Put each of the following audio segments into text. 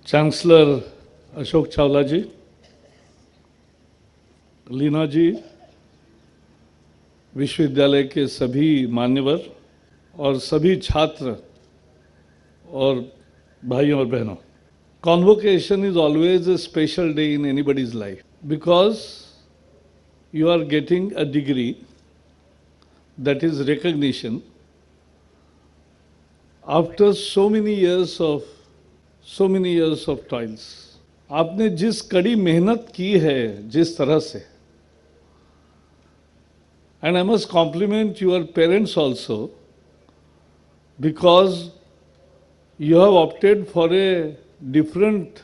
Chancellor Ashok Chawla जी, लीना जी, विश्वविद्यालय के सभी मान्यवर और सभी छात्र और भाइयों और बहनों, Convocation is always a special day in anybody's life because you are getting a degree, that is recognition, after so many years of toils. आपने जिस कड़ी मेहनत की है, जिस तरह से, and I must compliment your parents also, because you have opted for a different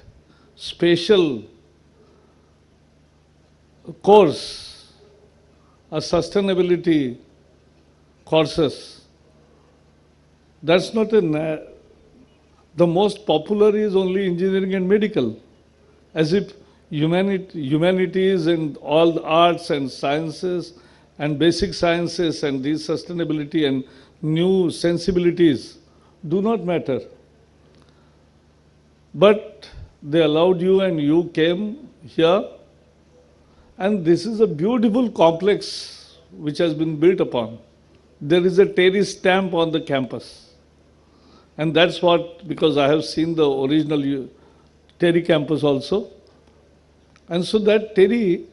special course, a sustainability courses. That's not the most popular is only engineering and medical, as if humanities and all the arts and sciences and basic sciences and these sustainability and new sensibilities do not matter. But they allowed you and you came here, and this is a beautiful complex which has been built upon. There is a TERI stamp on the campus. And that's what, because I have seen the original TERI campus also. And so that TERI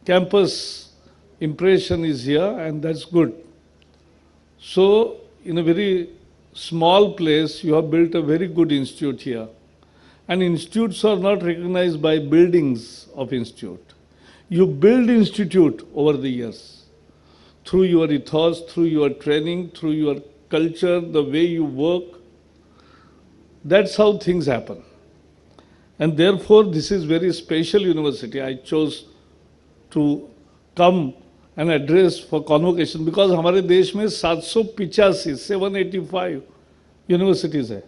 campus impression is here, and that's good. So in a very small place, you have built a very good institute here. And institutes are not recognized by buildings of institute. You build institute over the years through your ethos, through your training, through your culture, the way you work. That's how things happen. And therefore, this is very special university. I chose to come and address for convocation because हमारे देश में 785 universities है.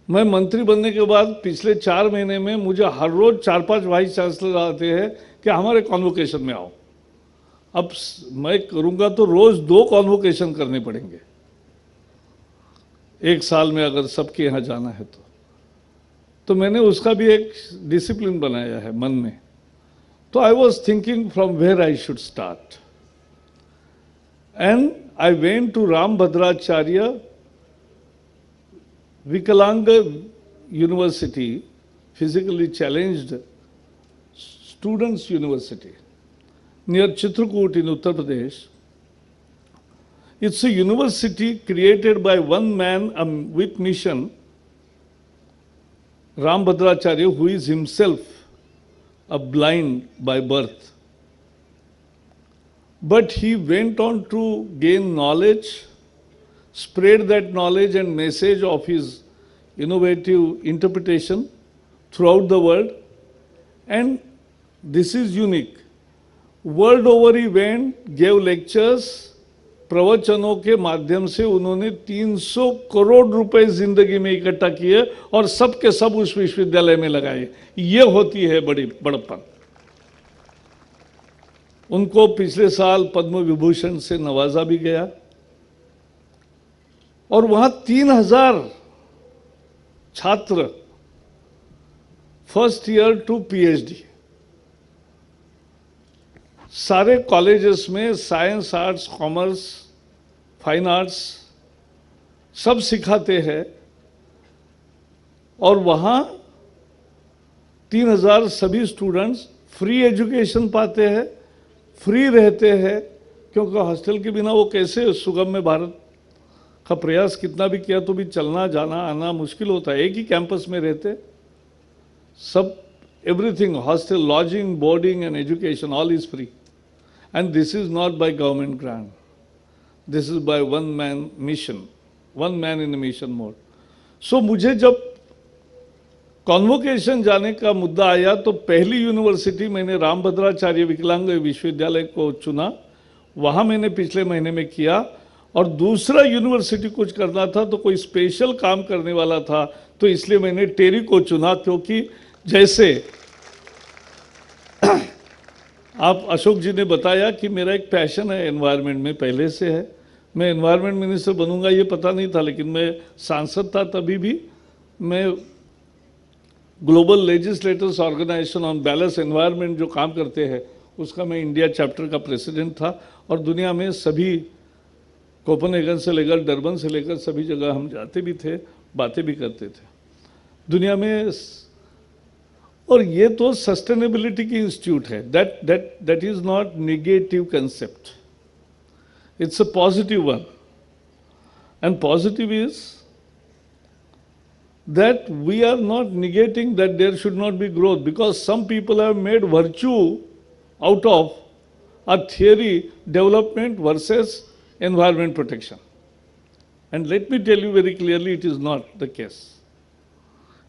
मैं मंत्री बनने के बाद पिछले 4 महीने में मुझे हर रोज 4-5 वाइस चांसलर आते हैं कि हमारे कॉन्वोकेशन में आओ. अब मैं करूँगा तो रोज 2 कॉन्वोकेशन करने पड़ेंगे एक साल में, अगर सबके यहाँ जाना है तो मैंने उसका भी एक डिसिप्लिन बनाया है मन में. So I was thinking from where I should start. And I went to Rambhadracharya Vikalanga University, physically challenged students university, near Chitrakoot in Uttar Pradesh. It's a university created by one man with mission, Rambhadracharya, who is himself a blind by birth. But he went on to gain knowledge, spread that knowledge and message of his innovative interpretation throughout the world. And this is unique. World over he went, gave lectures, प्रवचनों के माध्यम से उन्होंने 300 करोड़ रुपए जिंदगी में इकट्ठा किए और सब के सब उस विश्वविद्यालय में लगाए. ये होती है बड़प्पन. उनको पिछले साल पद्म विभूषण से नवाजा भी गया और वहां 3000 छात्र फर्स्ट ईयर टू पीएचडी सारे कॉलेजेस में science, arts, commerce, fine arts सब सिखाते हैं और वहाँ 3000 सभी स्टूडेंट्स फ्री एजुकेशन पाते हैं, फ्री रहते हैं, क्योंकि हॉस्टल के बिना वो कैसे सुगम्य भारत का प्रयास कितना भी किया तो भी चलना जाना आना मुश्किल होता है. एक ही कैंपस में रहते सब, everything, hostel, lodging, boarding and education, all is free. And this is not by government grant. This is by one man mission, one man in a mission mode. So मुझे जब कॉन्वोकेशन जाने का मुद्दा आया तो पहली यूनिवर्सिटी मैंने रामभद्राचार्य विकलांग विश्वविद्यालय को चुना. वहाँ मैंने पिछले महीने में किया. और दूसरा यूनिवर्सिटी कुछ करना था तो कोई स्पेशल काम करने वाला था तो इसलिए मैंने टेरी को चुना, क्योंकि जैसे आप अशोक जी ने बताया कि मेरा एक पैशन है एनवायरनमेंट में, पहले से है. मैं एनवायरनमेंट मिनिस्टर बनूंगा ये पता नहीं था, लेकिन मैं सांसद था तभी भी मैं global legislators organisation on balance environment जो काम करते हैं, उसका मैं इंडिया चैप्टर का प्रेसिडेंट था। और दुनिया में सभी, कोपेनहेगन से लेकर डरबन से लेकर सभी जगह हम जाते भी थे, बातें भी करते थे दुनिया में। और ये तो सस्टेनेबिलिटी की इंस्टीट्यूट है। That is not negative concept, it's a positive one. And positive is that we are not negating that there should not be growth, because some people have made virtue out of a theory development versus environment protection. And let me tell you very clearly, it is not the case.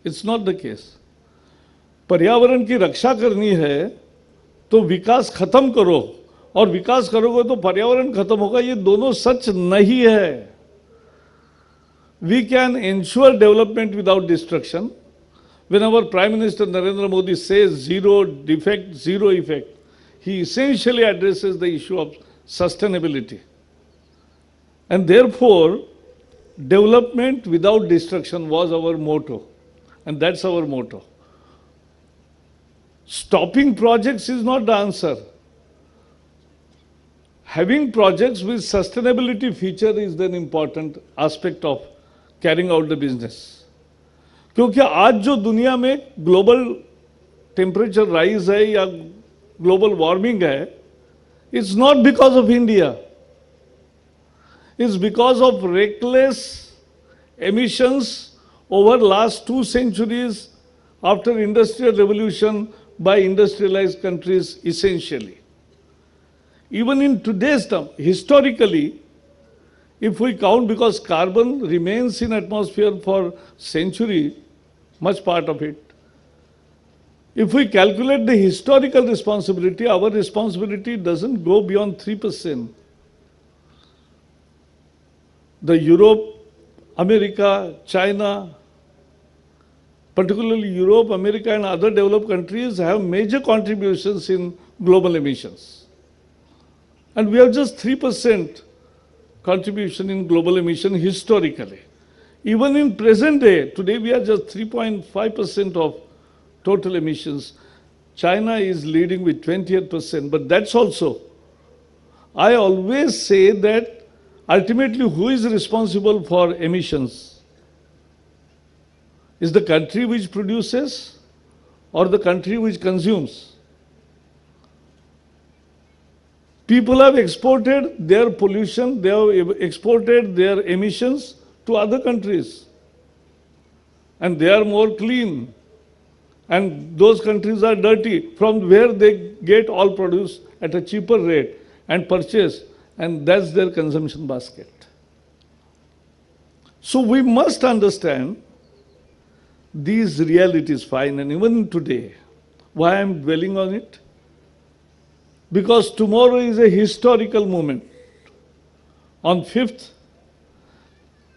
It's not the case. पर्यावरण की रक्षा करनी है तो विकास खत्म करो, और विकास करोगे तो पर्यावरण खत्म होगा, ये दोनों सच नहीं है। We can ensure development without destruction. When our Prime Minister Narendra Modi says zero defect, zero effect, he essentially addresses the issue of sustainability. And therefore, development without destruction was our motto. And that's our motto. Stopping projects is not the answer. Having projects with sustainability feature is an important aspect of carrying out the business. क्योंकि आज जो दुनिया में global temperature rise है या global warming है, it's not because of India, it's because of reckless emissions over last 2 centuries after industrial revolution by industrialised countries essentially. Even in today's term, historically, if we count, because carbon remains in atmosphere for century, much part of it, if we calculate the historical responsibility, our responsibility doesn't go beyond 3%. The Europe, America, China, particularly Europe, America and other developed countries have major contributions in global emissions. And we have just 3% contribution in global emission historically. Even in present day, today we are just 3.5% of total emissions. China is leading with 28%, but that's also, I always say that ultimately who is responsible for emissions? Is the country which produces or the country which consumes? People have exported their pollution, they have exported their emissions to other countries. And they are more clean. And those countries are dirty, from where they get all produce at a cheaper rate and purchase. And that's their consumption basket. So we must understand these realities fine. And even today, why I'm dwelling on it? Because tomorrow is a historical moment. On 5th,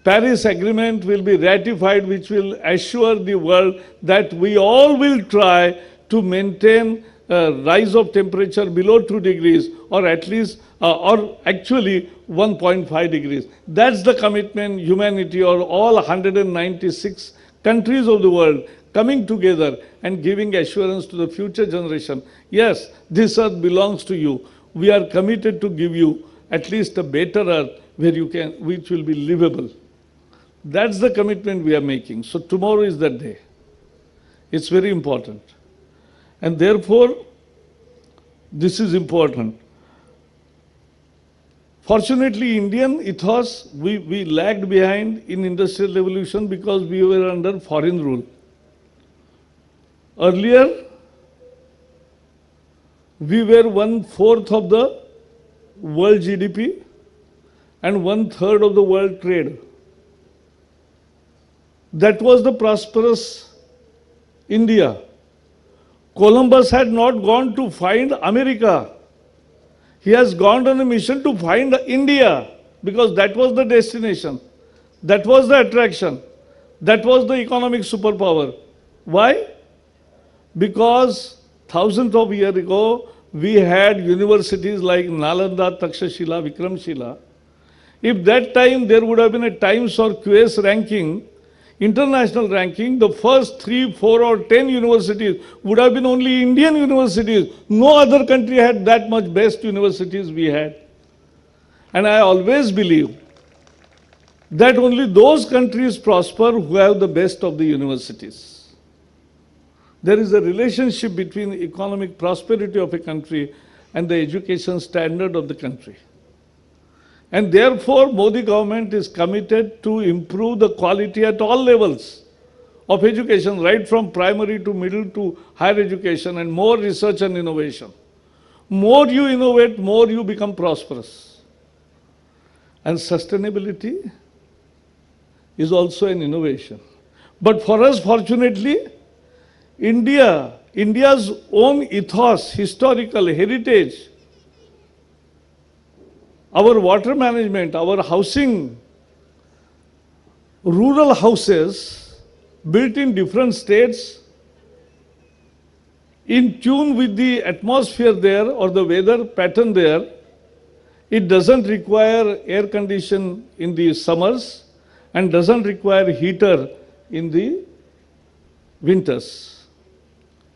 Paris Agreement will be ratified, which will assure the world that we all will try to maintain a rise of temperature below 2 degrees, or at least, or actually 1.5 degrees. That's the commitment humanity, or all 196 countries of the world, coming together and giving assurance to the future generation. Yes, this earth belongs to you. We are committed to give you at least a better earth where you can, which will be livable. That's the commitment we are making. So tomorrow is that day. It's very important. And therefore, this is important. Fortunately, Indian ethos, we lagged behind in industrial revolution because we were under foreign rule. Earlier, we were 1/4 of the world GDP and 1/3 of the world trade. That was the prosperous India. Columbus had not gone to find America. He has gone on a mission to find India, because that was the destination. That was the attraction. That was the economic superpower. Why? Because thousands of years ago, we had universities like Nalanda, Takshashila, Vikramshila. If that time there would have been a Times or QS ranking, international ranking, the first 3, 4 or 10 universities would have been only Indian universities. No other country had that much best universities we had. And I always believe that only those countries prosper who have the best of the universities. There is a relationship between economic prosperity of a country and the education standard of the country. And therefore, Modi government is committed to improve the quality at all levels of education, right from primary to middle to higher education, and more research and innovation. More you innovate, more you become prosperous. And sustainability is also an innovation. But for us, fortunately, India's own ethos, historical heritage, our water management, our housing, rural houses built in different states, in tune with the atmosphere there or the weather pattern there. It doesn't require air condition in the summers and doesn't require heater in the winters.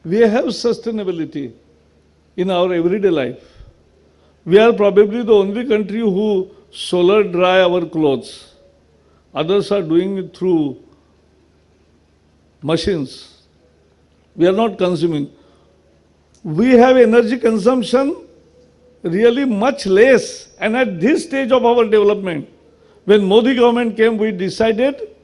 We have sustainability in our everyday life. We are probably the only country who solar dry our clothes. Others are doing it through machines. We are not consuming. We have energy consumption really much less. And at this stage of our development, when Modi government came, we decided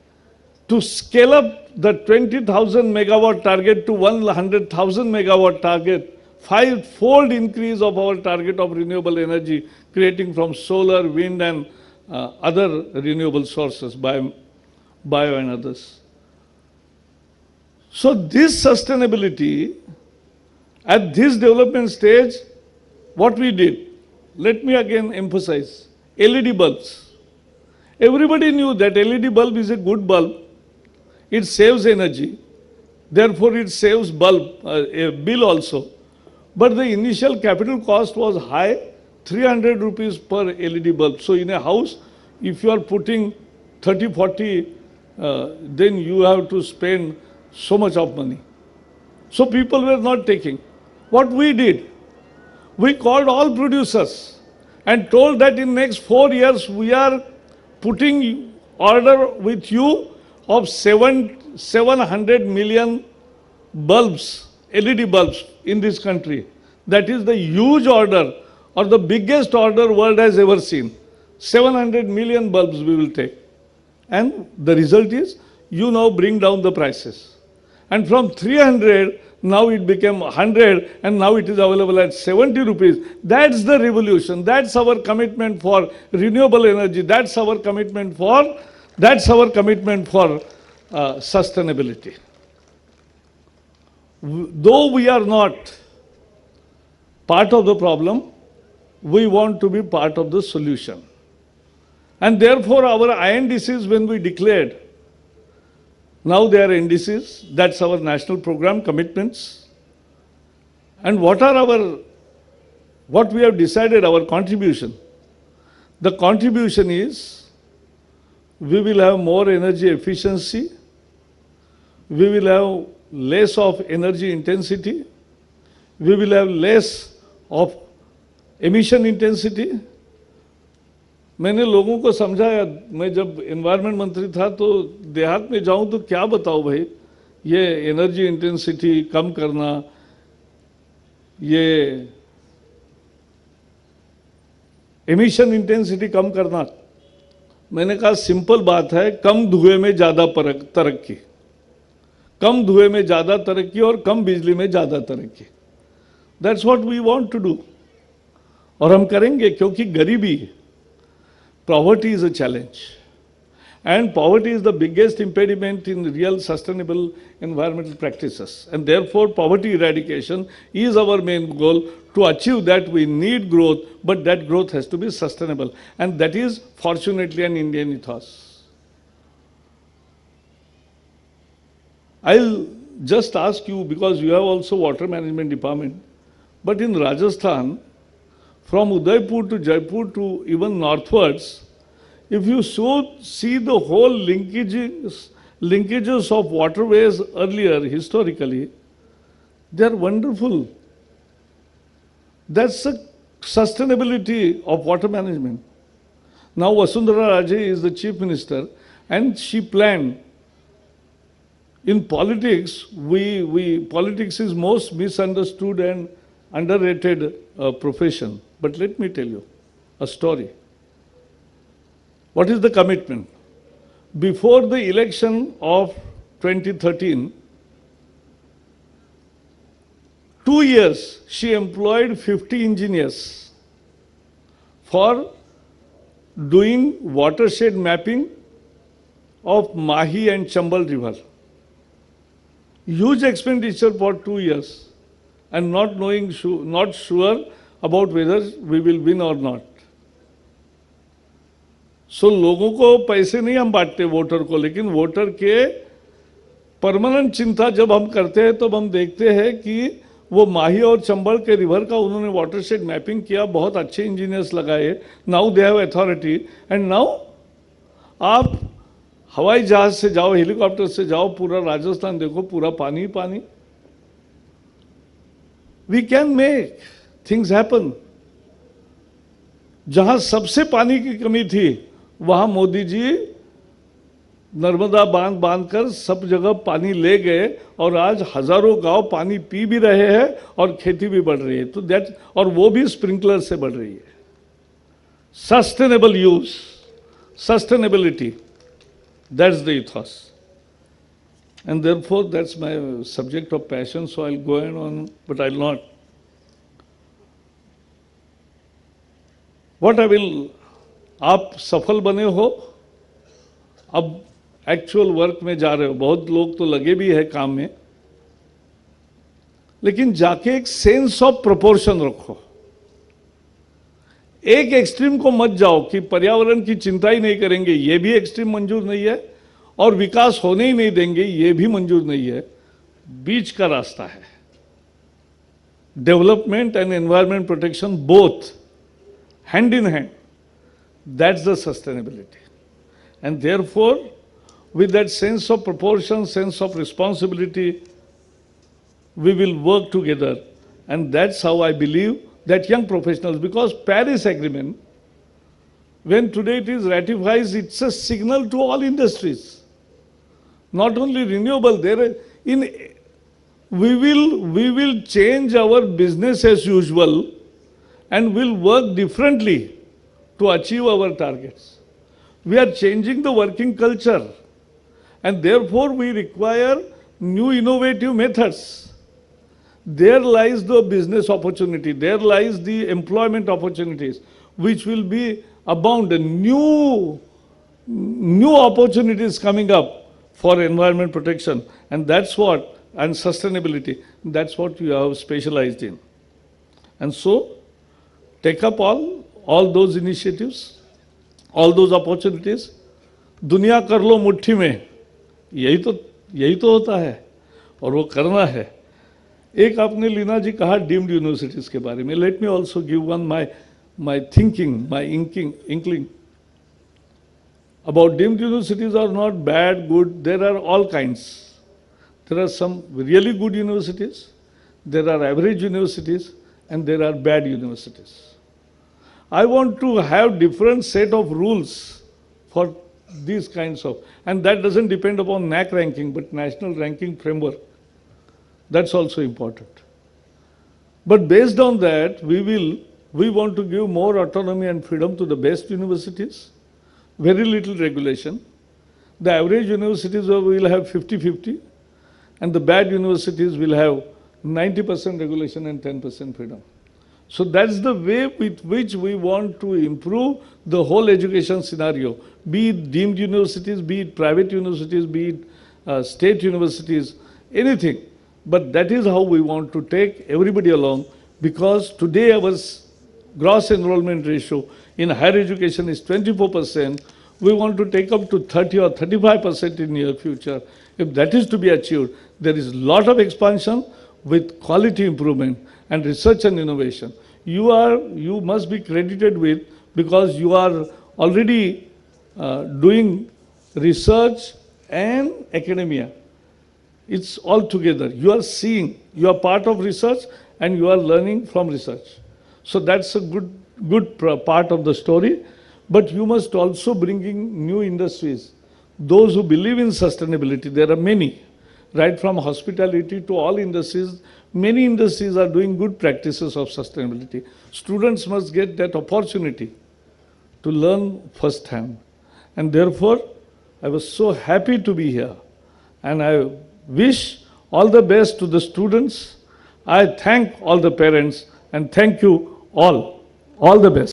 to scale up the 20,000 megawatt target to 100,000 megawatt target. 5-fold increase of our target of renewable energy, creating from solar, wind and other renewable sources, bio and others. So this sustainability, at this development stage, what we did, let me again emphasize, LED bulbs. Everybody knew that LED bulb is a good bulb. It saves energy. Therefore, it saves a bill also. But the initial capital cost was high, 300 rupees per LED bulb. So in a house, if you are putting 30, 40, then you have to spend so much of money. So people were not taking. What we did, we called all producers and told that in next 4 years, we are putting order with you of 700 million bulbs, LED bulbs in this country. That is the huge order or the biggest order world has ever seen. 700 million bulbs we will take. And the result is, you now bring down the prices. And from 300, now it became 100 and now it is available at 70 rupees. That's the revolution. That's our commitment for renewable energy. That's our commitment for sustainability. Though we are not part of the problem, we want to be part of the solution. And therefore our INDCs, when we declared, now they are NDCs, that's our national program commitments. And what we have decided, our contribution? The contribution is, we will have more energy efficiency, we will have less of energy intensity, we will have less of emission intensity. मैंने लोगों को समझाया, मैं जब environment मंत्री था तो देहात में जाऊं तो क्या बताऊं भाई, ये एनर्जी इंटेंसिटी कम करना, ये एमिशन इंटेंसिटी कम करना, मैंने कहा सिंपल बात है, कम धुएं में ज़्यादा तरक्की, कम धुएं में ज़्यादा तरक्की और कम बिजली में ज़्यादा तरक्की. That's what we want to do. और हम करेंगे, क्योंकि गरीबी, poverty is a challenge. And poverty is the biggest impediment in real sustainable environmental practices. And therefore, poverty eradication is our main goal. To achieve that, we need growth, but that growth has to be sustainable. And that is, fortunately, an Indian ethos. I'll just ask you, because you have also water management department, but in Rajasthan, from Udaipur to Jaipur to even northwards, if you see the whole linkages linkages of waterways earlier, historically, they are wonderful. That's the sustainability of water management. Now Vasundhara Raje is the chief minister, and she planned. In politics, politics is most misunderstood and underrated profession. But let me tell you a story. What is the commitment? Before the election of 2013, 2 years she employed 50 engineers for doing watershed mapping of Mahi and Chambal river. Huge expenditure for 2 years and not sure about whether we will win or not. So लोगों को पैसे नहीं हम बांटते voter को, लेकिन voter के permanent चिंता जब हम करते हैं तो हम देखते हैं कि वो माही और चंबल के रिवर का उन्होंने वाटरशेड मैपिंग किया, बहुत अच्छे इंजीनियर्स लगाए. Now they have authority and now आप हवाई जहाज से जाओ, हेलीकॉप्टर से जाओ, पूरा राजस्थान देखो, पूरा पानी पानी. We can make things happen. जहां सबसे पानी की कमी थी वहां मोदी जी नर्मदा बांधकर सब जगह पानी ले गए और आज हजारों गांव पानी पी भी रहे हैं और खेती भी बढ़ रही है. तो दैट, और वो भी स्प्रिंकलर से बढ़ रही है. Sustainable use, sustainability, that's the ethos. And therefore that's my subject of passion, so I'll go on, but I'll not. What I will, आप सफल बने हो, अब एक्चुअल वर्क में जा रहे हो. बहुत लोग तो लगे भी है काम में, लेकिन जाके एक सेंस ऑफ प्रोपोर्शन रखो. एक एक्सट्रीम को मत जाओ कि पर्यावरण की चिंता ही नहीं करेंगे, ये भी एक्सट्रीम मंजूर नहीं है, और विकास होने ही नहीं देंगे, ये भी मंजूर नहीं है. बीच का रास्ता है. Development and environment protection both hand in hand. That's the sustainability. And therefore, with that sense of proportion, sense of responsibility, we will work together. And that's how I believe that young professionals, because Paris Agreement, when today it is ratified, it's a signal to all industries. Not only renewable, we will change our business as usual and will work differently to achieve our targets. We are changing the working culture, and therefore we require new innovative methods. There lies the business opportunity, there lies the employment opportunities, which will be abound, and new opportunities coming up for environment protection, and that's what, and sustainability, that's what you have specialized in. And so, take up all those initiatives, all those opportunities. दुनिया कर लो मुट्ठी में, यही तो होता है, और वो करना है. एक आपने लीना जी कहा डीम्ड यूनिवर्सिटीज के बारे में. Let me also give one my thinking, my inkling about deemed universities. Are not bad, good, there are all kinds. There are some really good universities, there are average universities, and there are bad universities. I want to have different set of rules for these kinds of, and that doesn't depend upon NAC ranking, but national ranking framework. That's also important. But based on that, we want to give more autonomy and freedom to the best universities, very little regulation. The average universities will have 50-50, and the bad universities will have 90% regulation and 10% freedom. So that's the way with which we want to improve the whole education scenario, be it deemed universities, be it private universities, be it state universities, anything. But that is how we want to take everybody along, because today our gross enrollment ratio in higher education is 24%. We want to take up to 30 or 35% in near future. If that is to be achieved, there is a lot of expansion with quality improvement and research and innovation. You must be credited with, because you are already doing research and academia. It's all together. You are seeing, you are part of research and you are learning from research. So that's a good part of the story. But you must also bring in new industries. Those who believe in sustainability, there are many, right from hospitality to all industries. Many industries are doing good practices of sustainability. Students must get that opportunity to learn firsthand. And therefore, I was so happy to be here. And I wish all the best to the students. I thank all the parents and thank you all. All the best.